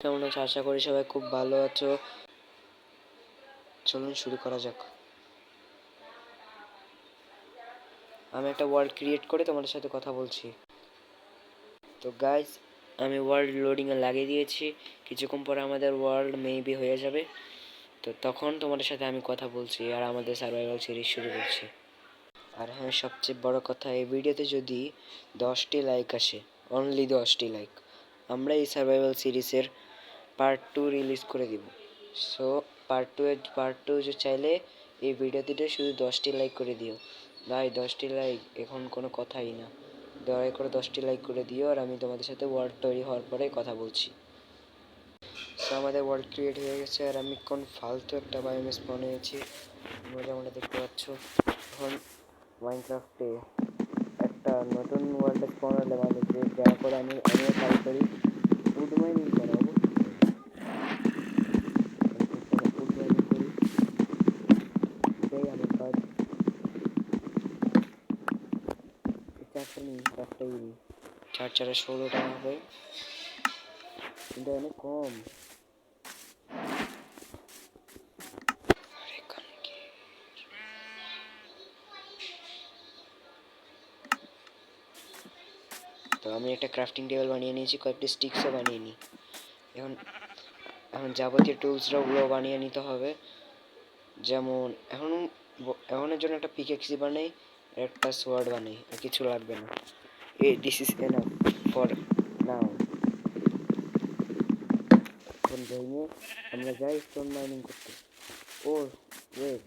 কেমন আছো? আশা করি সবাই খুব ভালো আছো। চলুন শুরু করা যাক। আমি একটা ওয়ার্ল্ড ক্রিয়েট করে তোমাদের সাথে কথা বলছি। তো গাইজ, আমি ওয়ার্ল্ড লোডিংয়ে লাগিয়ে দিয়েছি। কিছুক্ষণ পরে আমাদের ওয়ার্ল্ড মেবি হয়ে যাবে। তো তখন তোমাদের সাথে আমি কথা বলছি আর আমাদের সার্ভাইভাল সিরিজ শুরু করছি। আর হ্যাঁ, সবচেয়ে বড় কথা, এই ভিডিওতে যদি 10টি লাইক আসে, অনলি 10টি লাইক, আমরা এই সার্ভাইভাল সিরিজের পার্ট 2 রিলিজ করে দিব। সো পার্ট টু যে চাইলে এই ভিডিওটিতে শুধু 10টি লাইক করে দিও ভাই। 10টি লাইক এখন কোনো কথাই না। দয়া করে 10টি লাইক করে দিও আর আমি তোমাদের সাথে ওয়ার্ল্ড তৈরি হওয়ার পরে কথা বলছি। সো আমাদের ওয়ার্ল্ড ক্রিয়েট হয়ে গেছে আর আমি কোন ফালতু একটা বায়োম স্পন হয়েছি, তোমরা যেমনটা দেখতে পাচ্ছ। এখন মাইনক্রাফটে একটা নতুন ওয়ার্ল্ড স্পন হলে মানে যে যা করে আমিও ট্রাই করি উড মাইনিং করা। এটাই আমার কাজ। চার চারে 16 টাকা হবে, কিন্তু অনেক কম। তো আমি একটা ক্রাফটিং টেবিল বানিয়ে নিয়েছি, কয়েকটি স্টিক্সও বানিয়ে নিই। এখন এখন যাবতীয় টুলসগুলো বানিয়ে নিতে হবে। যেমন এখনের জন্য একটা পিকেক্সি বানাই, একটা সোয়ার্ড বানাই, আর কিছু লাগবে না। This is enough for now. এখন ভেঙে আমরা যাই স্টোন মাইনিং করতে। Oh wait,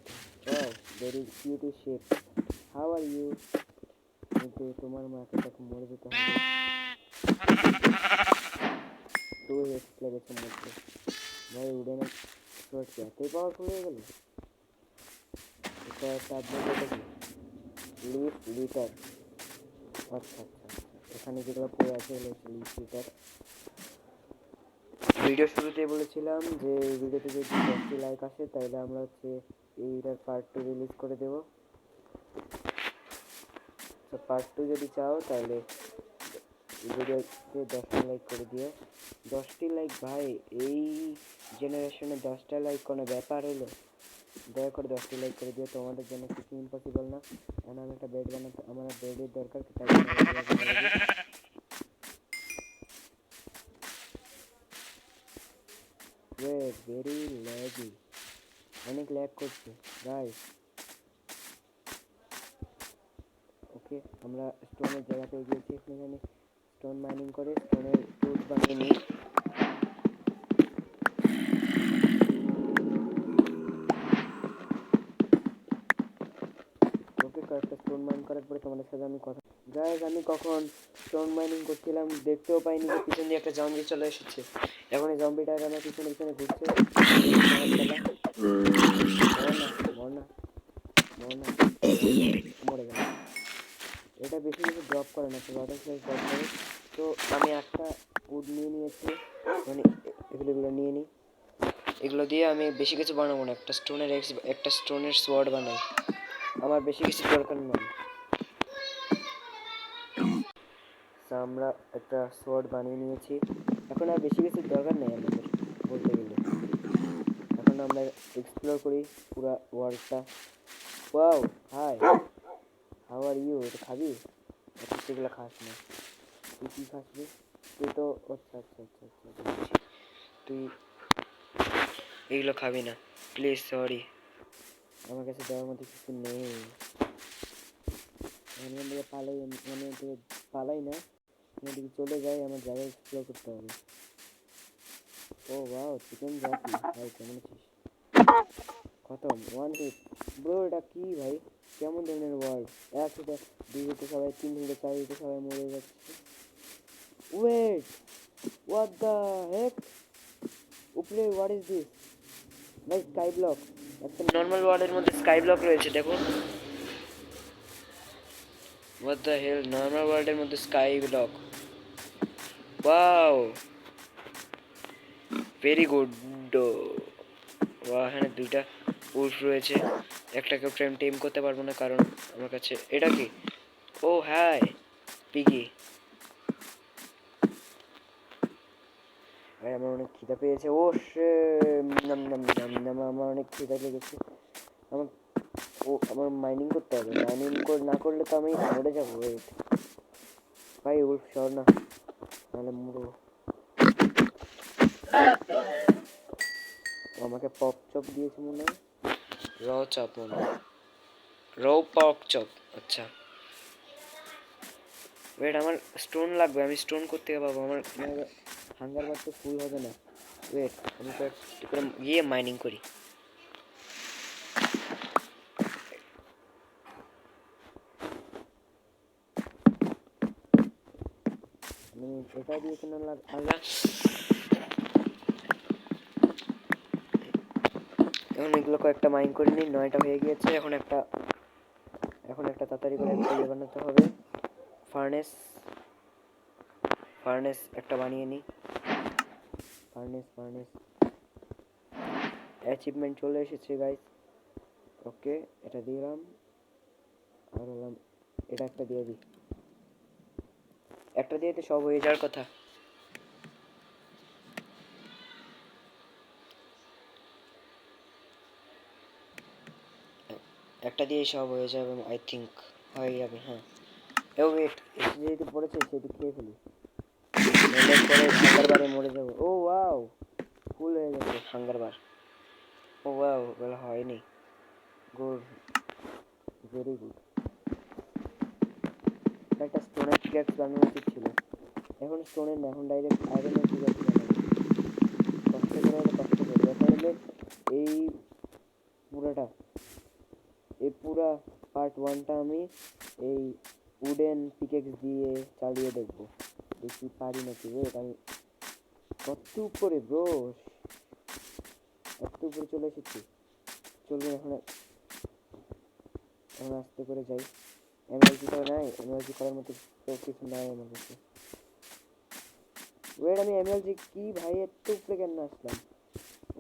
wow, very cutie shape. How are you? কিন্তু তোমার মাকে তখন মরে যেতে হবে। 2x লেগেছে মধ্যে ভাই। উডেনের শর্ট এতই পাওয়ারফুল হয়ে গেল। এটা একটা আপডেট কি? Leaf litre. আচ্ছা, এখানে যেগুলো পড়ে আছে হলো লিফ লিটার। ভিডিও শুরুতে বলেছিলাম যে ভিডিওতে যদি 10টি লাইক আসে তাহলে আমরা এইটার পার্ট 2 রিলিজ করে দেব। তো পার্ট 2 যদি চাও তাহলে ভিডিওতে 10টি লাইক করে দিও। 10টি লাইক ভাই, এই জেনারেশনে 10টা লাইক কোনো ব্যাপার হলো? দয়া করে 10টি লাইক করে দিও, তোমাদের জন্য কিছু ইম্পসিবল না। কারণ আমি একটা বেড বানাতে, আমার বেডের দরকার, তাই ভেরি ল্যাগি, অনেক ল্যাগ করছে গাইস। ওকে, আমরা স্টোনের জায়গাতে গিয়েছি। এখানে স্টোন মাইনিং করে স্টোনের টুলস বানিয়ে নিই। ওকে, কয়েকটা স্টোন মাইন করার পরে তোমাদের সাথে আমি কথা। গাইস, আমি কখন স্টোন মাইনিং করছিলাম দেখতেও পাইনি যে পিছন দিয়ে একটা জম্বি চলে এসেছে। এখন এই জম্বিটা আমার পিছনে পিছনে ঘুরছে। মরে গেল। এটা বেশি কিছু ড্রপ করে না, তো ওয়াটার স্লাইড ড্রপ করে। তো আমি একটা উড নিয়ে নিয়েছি, মানে এগুলো নিয়ে নিই। এগুলো দিয়ে আমি বেশি কিছু বানাবো না, একটা স্টোনের সোয়ার্ড বানাই। আমার বেশি কিছু দরকার নেই। আমরা একটা সোয়ার্ড বানিয়ে নিয়েছি, এখন আর বেশি কিছু দরকার নেই আমাদের বলতে গেলে। এখন আমরা এক্সপ্লোর করি পুরো ওয়ার্ল্ডটা। Wow, hi, how are you? এটা খাবি? সেগুলো খাস না। তুই কি খাস রে? তুই তো আচ্ছা, তুই এইগুলো খাবি না, প্লিজ, সরি। আমার কাছে দেওয়ার মতো কিছু নেই। আমি পালাই না, এদিকে চলে যাই, আমার জায়গা এক্সপ্লোর করতে হবে। ও ওয়াও, চিকেন জাতি ভাই, কেমন আছিস? খতম, 1 হিট ব্রো। এটা কি ভাই, কেমন ধরনের ওয়ার্ল্ড? 1 হিটে 2 হিটে সবাই, 3 হিটে 4 হিটে সবাই মরে যাচ্ছে। ওয়েট, হোয়াট দ্য হেক? উপরে হোয়াট ইজ দিস ভাই? Sky block. একটা নর্মাল ওয়ার্ল্ডের মধ্যে স্কাই ব্লক রয়েছে, দেখুন। হোয়াট দ্য হেল, নর্মাল ওয়ার্ল্ডের মধ্যে sky block. Wow, very good. এখানে 2টা উল্ফ রয়েছে, একটাকে টেম করতে পারবো না কারণ আমার কাছে এটা কি? ও হাই পিগি ভাই, আমার অনেক খিদা পেয়েছে। ও সে নাম নাম নাম নাম আমার অনেক খিদা লেগেছে। আমার আমার মাইনিং করতে হবে, মাইনিং না করলে তো আমি মরে যাবো। ওয়েট ভাই, উল্ফ সর না, নাহলে মরবো। আমাকে পপ চপ দিয়েছে মনে হয়, র চপ মনে হয়, র পপ চপ। আচ্ছা ওয়েট, আমার স্টোন লাগবে, আমি স্টোন করতে পাবো? আমার হাঙ্গার বার তো ফুল হবে না। ওয়েট, আমি তো একটু করে গিয়ে মাইনিং করি। এটা দিয়েছে না আল্লাহ। এখন এগুলো কয়েকটা মাইন করে নিই, 9টা হয়ে গিয়েছে। এখন একটা তাড়াতাড়ি করে একটা ইয়ে বানাতে হবে, ফার্নেস। একটা বানিয়ে নিই, ফার্নেস। অ্যাচিভমেন্ট চলে এসেছে গাইস। ওকে, এটা দিলাম। আর হলাম এটা একটা দিয়ে দিই, একটা দিয়ে তো সব হয়ে যাওয়ার কথা। একটা দিয়ে সব হয়ে যাবে, আই থিঙ্ক হয়ে যাবে। হ্যাঁ, ওয়েট, যেহেতু পড়েছে সেহেতু খেয়ে ফেলি, নইলে পরে হাঙ্গার বারে মরে যাবো। ও ওয়াও, ফুল হয়ে গেছে হাঙ্গার বার। ও ওয়াও, বলা হয়নি। Good, very good. একটা স্টোনের পিকাক্স বানানো উচিত ছিল। এখন স্টোনের না, এখন ডাইরেক্ট আয়রনের পিকাক্স বানাবো। কষ্ট করে হলে কষ্ট করে, ব্যাপার হলে এই পুরাটা, এই পুরা পার্ট 1টা আমি এই উডেন পিকেক্স দিয়ে চালিয়ে দেখবো, দেখি পারি নাকি। ওয়েট, আমি কত উপরে ব্রো, এত উপরে চলে এসেছি। চলুন এখন আস্তে করে যাই। এমএলজি তো নাই, এমএলজি করার মতো তো কিছু নাই আমার কাছে। ওয়েট, আমি এমএলজি কি ভাই, এত উপরে কেন আসলাম?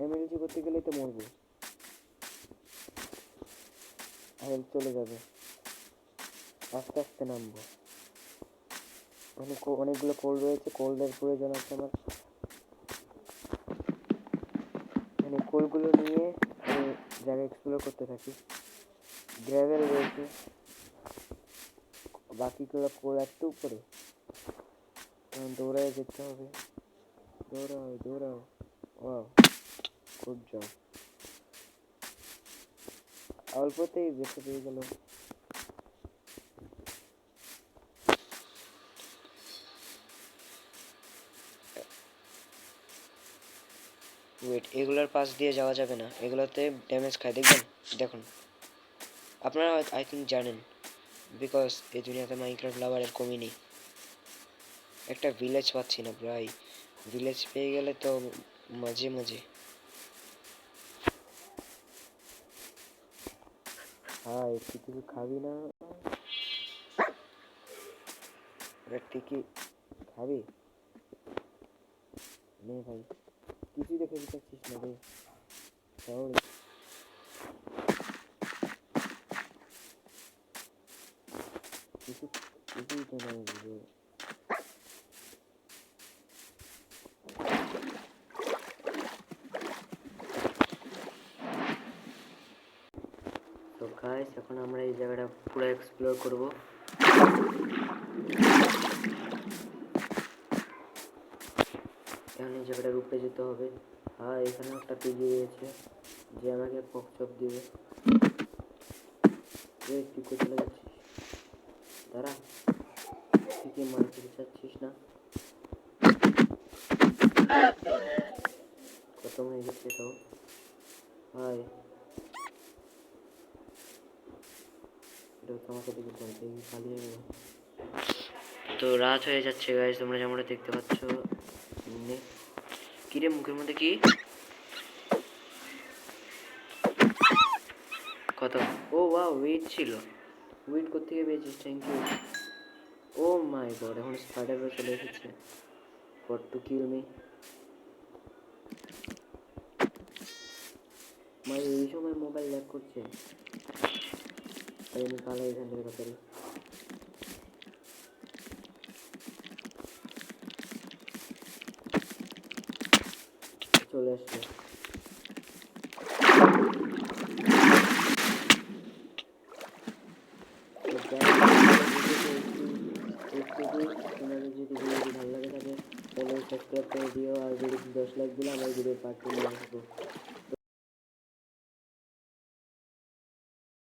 এমএলজি করতে গেলেই তো মরবো, হেলথ চলে যাবে। আস্তে আস্তে নামবো, অনেকগুলো কোল্ড রয়েছে, কোল্ডের প্রয়োজন আছে আমার। মানে কোলগুলো নিয়ে আমি জায়গা এক্সপ্লোর করতে থাকি। গ্র্যাভেল রয়েছে, বাকিগুলো কোল একটু উপরে, দৌড়ায় যেতে হবে। দৌড়াও। Wow, good job. অল্পতেই বেঁচে পেয়ে গেল। ওয়েট, এগুলোর পাশ দিয়ে যাওয়া যাবে না, এগুলোতে ড্যামেজ খায়, দেখুন আপনারা আই থিঙ্ক জানেন, বিকজ এই দুনিয়াতে মাইনক্রাফট লাভারের কমই নেই। একটা ভিলেজ পাচ্ছি না ভাই, ভিলেজ পেয়ে গেলে তো মাঝে মাঝে। হ্যাঁ, তুই কিছু খাবি না? তুই কি খাবি? নে ভাই, কিছুই দেখে দিতে পারছিস না রে, সরি। কিছুই তো নাই রে। তো গাইস, এখন আমরা এই জায়গাটা পুরো এক্সপ্লোর করব। এখন এই জায়গাটার উপরে যেতে হবে। হ্যাঁ, এখানে একটা পেয়ে গিয়েছে যে আমাকে পকচপ দিবে। তুই কোথায় চলে যাচ্ছিস? দাঁড়া, তুই কি মার খেতে চাচ্ছিস না? খতম হয়ে গেছে এটাও। হাই, এটাও তো আমাকে দেখে খালি হয়ে গেল। তো রাত হয়ে যাচ্ছে গাইস, তোমরা যেমনটা দেখতে পাচ্ছ। কিরে, মুখের মধ্যে কি? কত? ও ওয়াও, উইড ছিল। উইড কোত্থেকে পেয়েছিস? Thank you. Oh my god, এখন স্পাইডারও চলে এসেছে ফর টু কিল মি। ভাই, এই সময় মোবাইল ল্যাগ করছে। আমি পালাই এখান থেকে তাড়াতাড়ি। চলে আসলো। তোমাদের যদি ভিডিওটি ভালো লাগে থাকে তাহলে সাবস্ক্রাইব করে দিও, আর যদি 10 লাইক দিলে আমার ভিডিও পার্ট 2 নিয়ে আসবো।